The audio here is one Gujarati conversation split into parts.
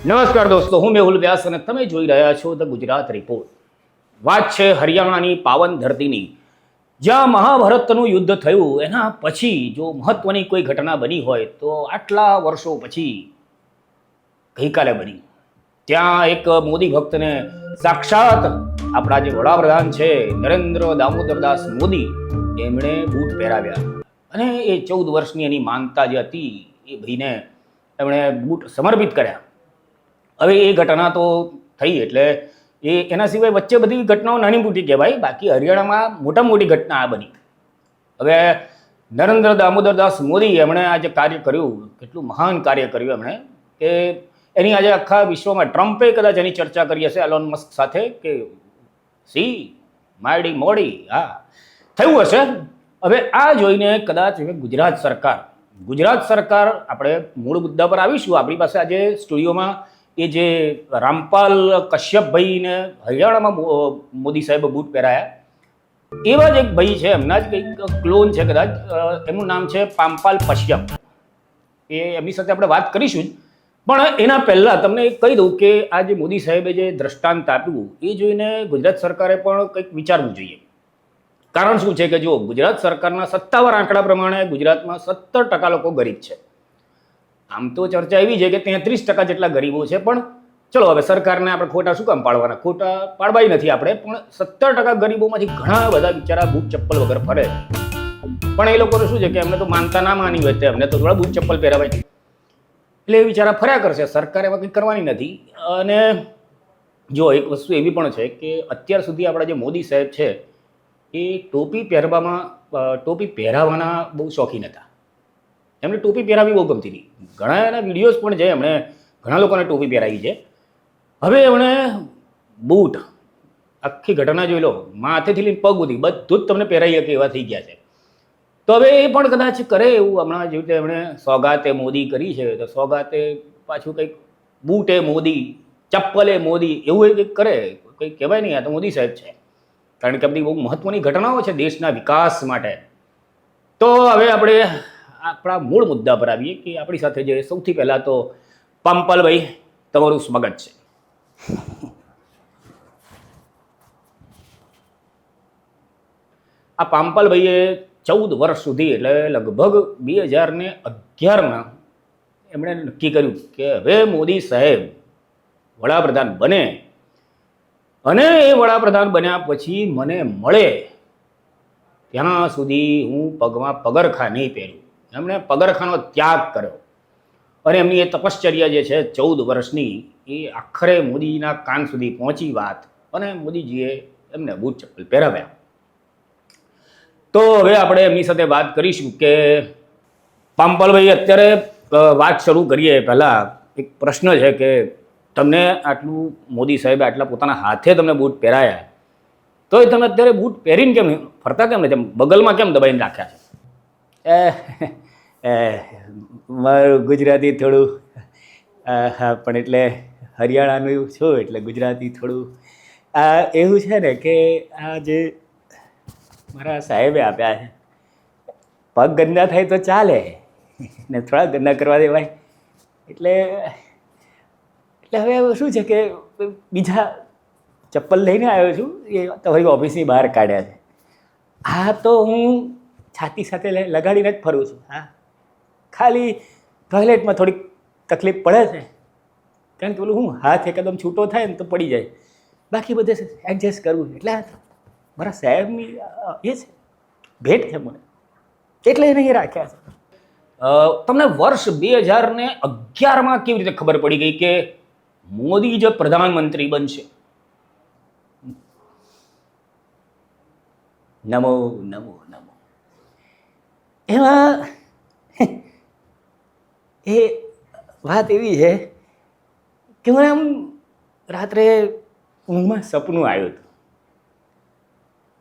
નમસ્કાર દોસ્તો, હું મેહુલ વ્યાસ અને તમે જોઈ રહ્યા છો ધ ગુજરાત રિપોર્ટ. વાત છે હરિયાણાની પાવન ધરતીની, જ્યાં મહાભારતનું યુદ્ધ થયું એના પછી જો મહત્વની કોઈ ઘટના બની હોય તો આટલા વર્ષો પછી ગઈકાલે બની. ત્યાં એક મોદી ભક્તને સાક્ષાત આપણા જે વડાપ્રધાન છે નરેન્દ્ર દામોદરદાસ મોદી, એમણે બૂટ પહેરાવ્યા અને એ 14 વર્ષની એની માનતા જે હતી એ ભાઈને એમણે બૂટ સમર્પિત કર્યા. હવે એ ઘટના તો થઈ એટલે એના સિવાય વચ્ચે બધી ઘટનાઓ નાની મોટી કહેવાય, બાકી હરિયાણામાં મોટામાં મોટી ઘટના આ બની. હવે નરેન્દ્ર દામોદરદાસ મોદી એમણે આ જે કાર્ય કર્યું, કેટલું મહાન કાર્ય કર્યું એમણે, કે એની આજે આખા વિશ્વમાં ટ્રમ્પે કદાચ એની ચર્ચા કરી હશે એલોન મસ્ક સાથે કે સી માયડી મોડી, હા થયું હશે. હવે આ જોઈને કદાચ ગુજરાત સરકાર આપણે મૂળ મુદ્દા પર આવીશું. આપણી પાસે આજે સ્ટુડિયોમાં એ જે રામપાલ કશ્યપભાઈને હરિયાણામાં મોદી સાહેબે બૂટ પહેરાયા, એવા જ એક ભાઈ છે, એમના જ કંઈક ક્લોન છે કદાચ, એમનું નામ છે પામપાલ પશ્યપ. એમની સાથે આપણે વાત કરીશું જ, પણ એના પહેલાં તમને કહી દઉં કે આ જે મોદી સાહેબે જે દ્રષ્ટાંત આપ્યું એ જોઈને ગુજરાત સરકારે પણ કંઈક વિચારવું જોઈએ. કારણ શું છે કે જો ગુજરાત સરકારના સત્તાવાર આંકડા પ્રમાણે ગુજરાતમાં 17% લોકો ગરીબ છે. આમ તો ચર્ચા એવી છે કે 33% જેટલા ગરીબો છે, પણ ચલો હવે સરકારને આપણે ખોટા શું કામ પાડવાના, ખોટા પાડવાય નથી આપણે, પણ 17% ગરીબોમાંથી ઘણા બધા બિચારા બૂટ ચપ્પલ વગર ફરે. પણ એ લોકોને શું છે કે એમને તો માનતા ના માની હોય તો એમને તો થોડા બૂટ ચપ્પલ પહેરાવાય, એટલે એ બિચારા ફર્યા કરશે. સરકારે એમાં કંઈ કરવાની નથી. અને જો એક વસ્તુ એવી પણ છે કે અત્યાર સુધી આપણા જે મોદી સાહેબ છે એ ટોપી પહેરાવાના બહુ શોખીન હતા. એમને ટોપી પહેરાવી બહુ ગમતી હતી. ઘણા એના વિડીયોઝ પણ છે, એમણે ઘણા લોકોને ટોપી પહેરાવી છે. હવે એમણે બૂટ, આખી ઘટના જોઈ લો, માથેથી લઈને પગ સુધી બધું જ તમને પહેરાવી શકે એવા થઈ ગયા છે. તો હવે એ પણ કદાચ કરે એવું હમણાં જેવી રીતે એમણે સોગાતે મોદી કરી છે, તો સોગાતે પાછું કંઈક બૂટે મોદી, ચપ્પલે મોદી એવું કંઈક કરે, કંઈક કહેવાય નહીં. આ તો મોદી સાહેબ છે, કારણ કે આપણી બહુ મહત્વની ઘટનાઓ છે દેશના વિકાસ માટે. તો હવે આપણે આપણા મૂળ મુદ્દા પર આવીએ કે આપણી સાથે જે સૌથી પહેલાં તો પામપાલભાઈ, તમારું સ્વાગત છે. આ પામપાલભાઈએ 14 વર્ષ સુધી એટલે લગભગ 2011માં એમણે નક્કી કર્યું કે હવે મોદી સાહેબ વડાપ્રધાન બને અને એ વડાપ્રધાન બન્યા પછી મને મળે ત્યાં સુધી હું પગમાં પગરખા નહીં પહેરું. એમણે પગરખાનો ત્યાગ કર્યો અને એમની એ તપશ્ચર્યા જે છે 14 વર્ષની, એ આખરે મોદીના કાન સુધી પહોંચી વાત, અને મોદીજીએ એમને બૂટ ચપ્પલ પહેરાવ્યા. તો હવે આપણે એમની સાથે વાત કરીશું કે પામપાલભાઈ, અત્યારે વાત શરૂ કરીએ પહેલાં એક પ્રશ્ન છે કે તમને આટલું મોદી સાહેબે આટલા પોતાના હાથે તમને બૂટ પહેરાયા, તો એ તમે અત્યારે બૂટ પહેરીને કેમ ફરતા કેમ નથી, બગલમાં કેમ દબાઈને રાખ્યા છે? મારું ગુજરાતી થોડું, હા, પણ એટલે હરિયાણાનું છું એટલે ગુજરાતી થોડું આ એવું છે ને કે આ જે મારા સાહેબે આપ્યા છે, પગ ગંદા થાય તો ચાલે ને થોડા ગંદા કરવા દેવાય, એટલે હવે શું છે કે બીજા ચપ્પલ લઈને આવ્યો છું, એ તમારી ઓફિસની બહાર કાઢ્યા છે. હા, તો હું છાતી સાથે લગાડીને જ ફરું છું. હા, ખાલી ટોયલેટમાં થોડીક તકલીફ પડે છે, કારણ કે પેલું હું હાથ એકદમ છૂટો થાય ને તો પડી જાય, બાકી બધે એડજસ્ટ કરવું. એટલે મારા સાહેબની એ છે ભેટ છે મને, એટલે એને એ રાખ્યા છે. તમને વર્ષ 2011માં કેવી રીતે ખબર પડી ગઈ કે મોદી જ પ્રધાનમંત્રી બનશે? નમો નમો નમો. એમાં એ વાત એવી છે કે મને આમ રાત્રે ઊંઘમાં સપનું આવ્યું હતું.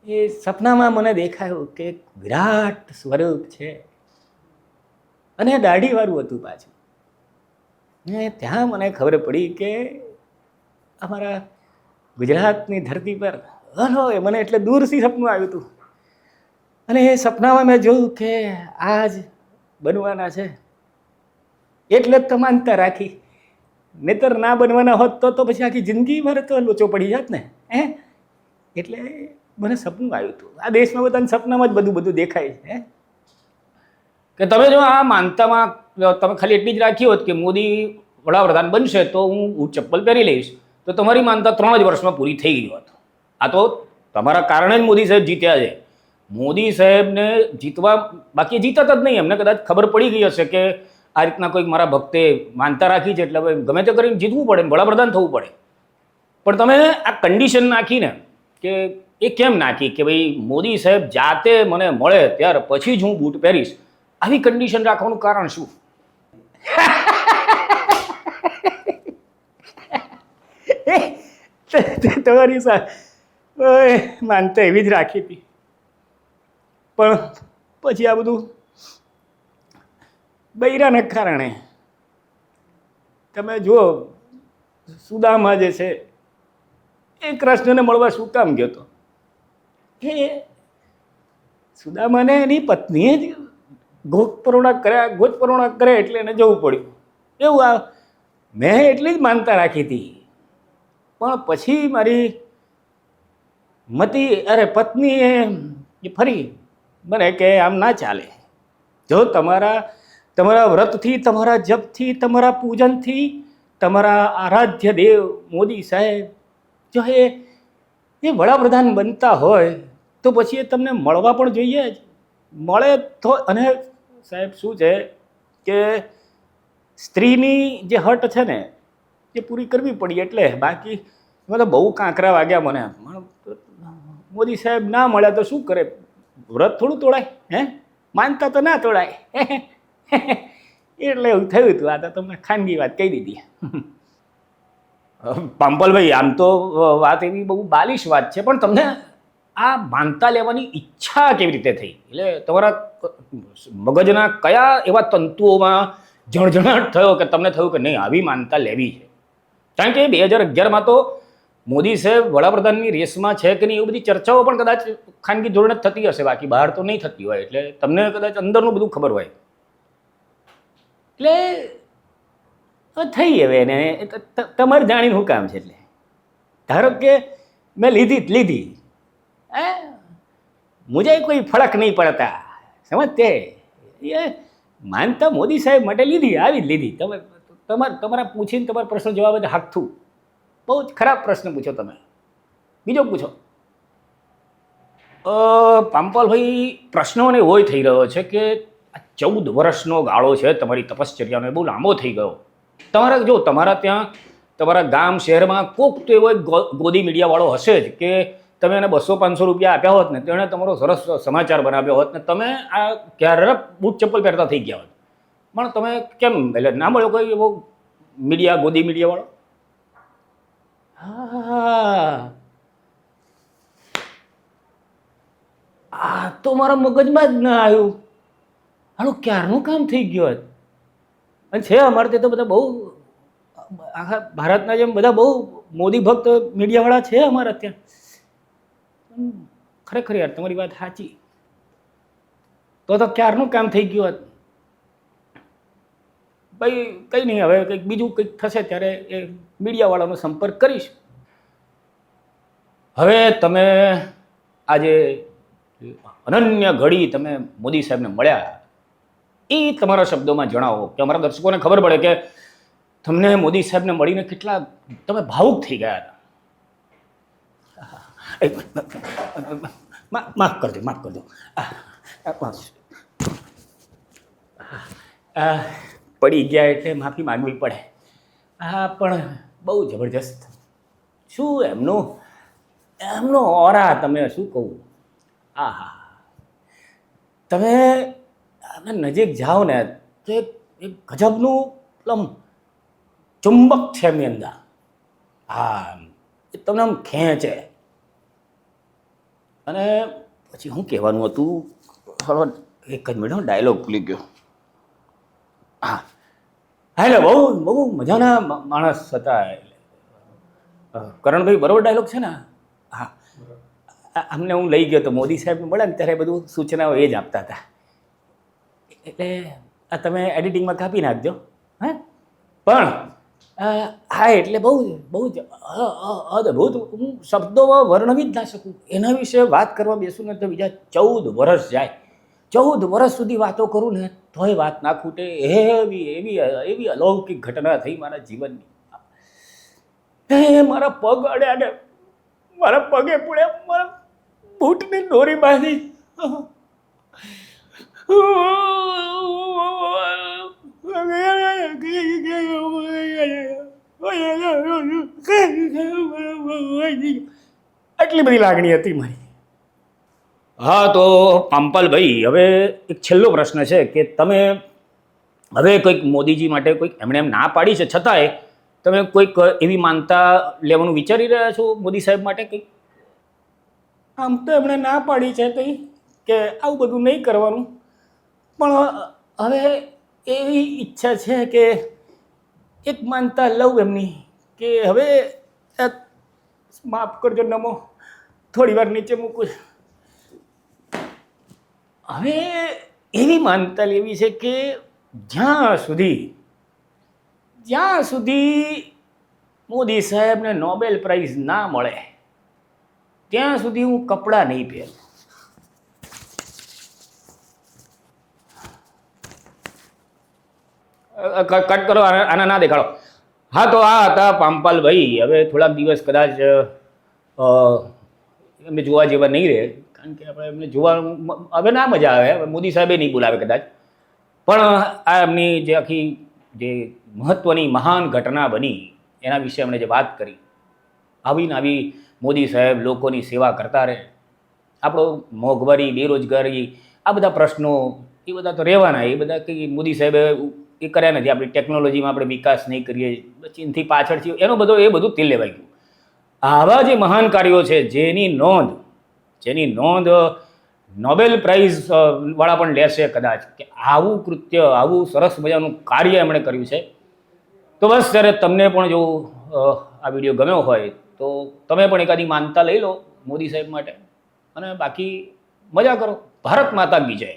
એ સપનામાં મને દેખાયું કે એક વિરાટ સ્વરૂપ છે અને દાઢીવાળું હતું પાછું. ને ત્યાં મને ખબર પડી કે અમારા ગુજરાતની ધરતી પર હલો, એ મને એટલે દૂરથી સપનું આવ્યું હતું. અને એ સપનામાં મેં જોયું કે આજ બનવાના છે, એટલે જ તો માનતા રાખી. નહીતર ના બનવાના હોત તો પછી આખી જિંદગી મારે તો લોચો પડી જાત ને એટલે મને સપનું આવ્યું હતું. આ દેશમાં બધાને સપનામાં જ બધું દેખાય છે કે તમે જો આ માનતામાં તમે ખાલી એટલી જ રાખી હોત કે મોદી વડાપ્રધાન બનશે તો હું ચપ્પલ પહેરી લઈશ, તો તમારી માનતા 3 જ વર્ષમાં પૂરી થઈ ગઈ હોત. આ તો તમારા કારણે જ મોદી સાહેબ જીત્યા છે. મોદી સાહેબને જીતવા, બાકી જીતત જ નહીં. એમને કદાચ ખબર પડી ગઈ હશે કે આ રીતના કોઈક મારા ભક્તે માનતા રાખી છે એટલે ગમે તે કરીને જીતવું પડે, વડાપ્રધાન થવું પડે. પણ તમે આ કન્ડિશન નાખીને કે એ કેમ નાખી કે ભાઈ મોદી સાહેબ જાતે મને મળે ત્યાર પછી જ હું બૂટ પહેરીશ, આવી કન્ડિશન રાખવાનું કારણ શું? તમારી માનતા એવી જ રાખી હતી, પણ પછી આ બધું બૈરાના કારણે તમે જુઓ, સુદામા જે છે એ કૃષ્ણને મળવા શું કામ ગયો હતો કે સુદામાને એની પત્નીએ જ ગોચપરોણા કરે એટલે એને જવું પડ્યું. એવું આ મેં એટલી જ માનતા રાખી હતી, પણ પછી મારી પત્નીએ ફરી મને કે આમ ના ચાલે. જો તમારા વ્રતથી, તમારા જપથી, તમારા પૂજનથી, તમારા આરાધ્ય દેવ મોદી સાહેબ જો એ વડાપ્રધાન બનતા હોય તો પછી એ તમને મળવા પણ જોઈએ જ. મળે તો, અને સાહેબ શું છે કે સ્ત્રીની જે હટ છે ને એ પૂરી કરવી પડી. એટલે બાકી મતલબ બહુ કાંકરા વાગ્યા મને. મોદી સાહેબ ના મળ્યા તો શું કરે? વ્રત થોડું તોડાય? માનતા તો ના તોડાય. એટલે એવું થયું હતું. આ તો તમને ખાનગી વાત કહી દીધી. પાંપલભાઈ, આમ તો વાત એવી બહુ બાલિશ વાત છે, પણ તમને આ માનતા લેવાની ઈચ્છા કેવી રીતે થઈ? એટલે તમારા મગજના કયા એવા તંતુઓમાં જણજણાટ થયો કે તમને થયું કે નહીં આવી માનતા લેવી છે? કારણ કે 2011માં તો મોદી સાહેબ વડાપ્રધાનની રેસમાં છે કે નહીં એવી બધી ચર્ચાઓ પણ કદાચ ખાનગી ધોરણે જ થતી હશે, બાકી બહાર તો નહીં થતી હોય. એટલે તમને કદાચ અંદરનું બધું ખબર હોય. એટલે થઈ હવે એને તમારે જાણીને શું કામ છે? એટલે ધારો કે મેં લીધી મુજે કોઈ ફરક નહીં પડતા, સમજતે? એ માનતા મોદી સાહેબ માટે લીધી, આવી જ લીધી. તમે તમારા પૂછીને તમારા પ્રશ્ન જવાબ જ હાકથું. બહુ જ ખરાબ પ્રશ્ન પૂછો તમે. બીજો પૂછો. પાંપલભાઈ, પ્રશ્નોને એવો થઈ રહ્યો છે કે 14 વર્ષનો ગાળો છે તમારી તપશ્ચર્યાનો, બહુ લાંબો થઈ ગયો. તમારા ત્યાં તમારા ગામ શહેરમાં કોક તો એવો ગોદી મીડિયાવાળો હશે જ કે તમે એને 200-500 રૂપિયા આપ્યા હોત ને તેણે તમારો સરસ સમાચાર બનાવ્યો હોત ને તમે આ ક્યારે બૂટ ચપ્પલ પહેરતા થઈ ગયા હોત. પણ તમે કેમ એટલે ના મળ્યો કોઈ એવો મીડિયા, ગોદી મીડિયાવાળો? આ તો મારા મગજમાં જ ના આવ્યું. આનું ક્યારનું કામ થઈ ગયું હોત. અને છે અમારે તે તો બધા બહુ આખા ભારતના જેમ બધા બહુ મોદી ભક્ત મીડિયાવાળા છે અમારા ત્યાં. ખરેખર યાર તમારી વાત સાચી. તો ક્યારનું કામ થઈ ગયું હોત. ભાઈ કંઈ નહીં, હવે કંઈક બીજું કંઈક થશે ત્યારે એ મીડિયાવાળાનો સંપર્ક કરીશ. હવે તમે આજે અનન્ય ઘડી તમે મોદી સાહેબને મળ્યા, એ તમારા શબ્દોમાં જણાવો કે અમારા દર્શકોને ખબર પડે કે તમને મોદી સાહેબને મળીને કેટલા તમે ભાવુક થઈ ગયા હતા. માફ કરજો. પડી ગયા એટલે માફી માંગવી પડે. પણ બહુ જબરજસ્ત. શું એમનો ઓરા, તમે શું કહું. તમે નજીક જાઓ ને તો એક ગજબનું ચુંબક છે એમની અંદર. એ તમને આમ ખેંચે. અને પછી શું કહેવાનું હતું, એક જ મિનિટ, ડાયલોગ ભૂલી ગયો. એટલે બહુ મજાના માણસ હતા કરણભાઈ, બરોબર ડાયલોગ છે ને? અમને હું લઈ ગયો તો મોદી સાહેબને મળ્યા ને ત્યારે બધું સૂચનાઓ એ જ આપતા હતા. એટલે આ તમે એડિટિંગમાં કાપી નાખજો. પણ હા એટલે બહુ બહુ જ અદ્ભુત. હું શબ્દોમાં વર્ણવી જ ના શકું. એના વિશે વાત કરવા બેસું ને તો બીજા 14 વર્ષ જાય. 14 વર્ષ સુધી વાતો કરું ને તોય વાત ના ખૂટે. એવી એવી એવી અલૌકિક ઘટના થઈ મારા જીવનની. મારા પગ અડ્યા ને મારા પગે પડ્યા, મારા બૂટની દોરી બાંધી. આટલી બધી લાગણી હતી મારી. હા તો પાંપલભાઈ, હવે એક છેલ્લો પ્રશ્ન છે કે તમે હવે કોઈક મોદીજી માટે કોઈક એમણે એમ ના પાડી છે, છતાંય તમે કોઈક એવી માનતા લેવાનું વિચારી રહ્યા છો મોદી સાહેબ માટે કંઈક? આમ તો એમણે ના પાડી છે કંઈ કે આવું બધું નહીં કરવાનું, પણ હવે એવી ઈચ્છા છે કે એક માનતા લઉં એમની કે હવે માફ કરજો નમો, થોડી વાર નીચે મૂકું. હવે એવી માનતા લેવી છે કે જ્યાં સુધી મોદી સાહેબને નોબેલ પ્રાઇઝ ના મળે ત્યાં સુધી હું કપડાં નહીં પહેરું. કટ કરો, આના ના દેખાડો. હા તો આ હતા પાંપલભાઈ. હવે થોડાક દિવસ કદાચ એમને જોવા જેવા નહીં રહે, કારણ કે આપણે એમને જોવાનું હવે ના મજા આવે. મોદી સાહેબે નહીં બોલાવે કદાચ, પણ આ એમની જે આખી જે મહત્ત્વની મહાન ઘટના બની એના વિશે એમણે જે વાત કરી, આવીને આવી મોદી સાહેબ લોકોની સેવા કરતા રહે. આપણો મોંઘવારી, બેરોજગારી, આ બધા પ્રશ્નો એ બધા તો રહેવાના. એ બધા કંઈ મોદી સાહેબે એ કર્યા નથી. આપણી ટેકનોલોજીમાં આપણે વિકાસ નહીં કરીએ, ચીનથી પાછળ છીએ, એ બધું તેલ લેવાઈ ગયું. આવા જે મહાન કાર્યો છે જેની નોંધ નોબેલ પ્રાઇઝ વાળા પણ લેશે કદાચ, કે આવું કૃત્ય, આવું સરસ મજાનું કાર્ય એમણે કર્યું છે. તો બસ ત્યારે તમને પણ જો આ વિડીયો ગમ્યો હોય તો તમે પણ એકાદી માનતા લઈ લો મોદી સાહેબ માટે, અને બાકી મજા કરો. ભારત માતા કી જય.